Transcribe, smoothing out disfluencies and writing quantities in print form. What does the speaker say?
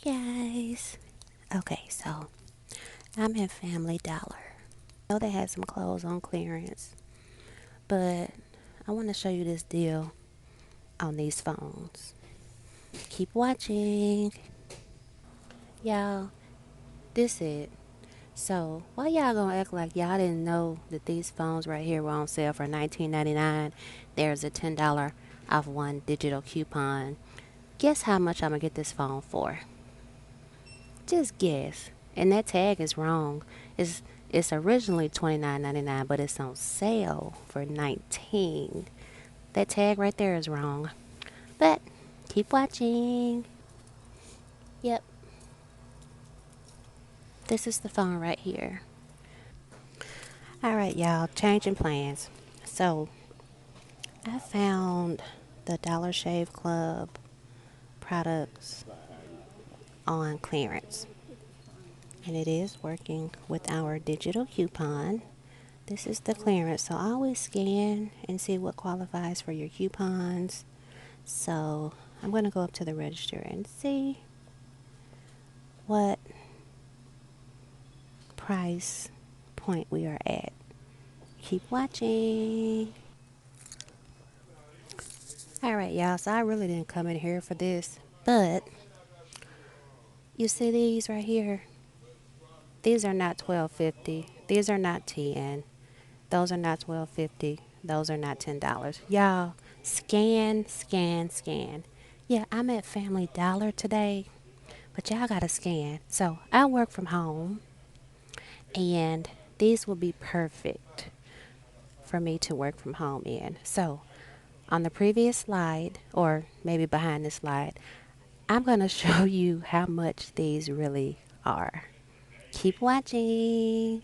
Guys. Okay, so I'm in Family Dollar. I know they had some clothes on clearance, but I want to show you this deal on these phones. Keep watching. Y'all, this it. So, why y'all gonna act like y'all didn't know that these phones right here were on sale for $19.99? There's a $10 off one digital coupon. Guess how much I'm gonna get this phone for? Just guess. And that tag is wrong. It's originally $29.99, but it's on sale for 19. That tag right there is wrong. But keep watching. Yep, this is the phone right here. All right, y'all, changing plans. So, I found the Dollar Shave Club products on clearance. And it is working with our digital coupon. This is the clearance, so always scan and see what qualifies for your coupons. So I'm going to go up to the register and see what price point we are at. Keep watching. All right, y'all, so I really didn't come in here for this, but you see these right here? These are not 12.50. These are not 10. Those are not 12.50. Those are not $10. Y'all, scan, scan, scan. Yeah, I'm at Family Dollar today, but y'all gotta scan. So I work from home, and these will be perfect for me to work from home in. So on the previous slide, or maybe behind the slide, I'm gonna show you how much these really are. Keep watching.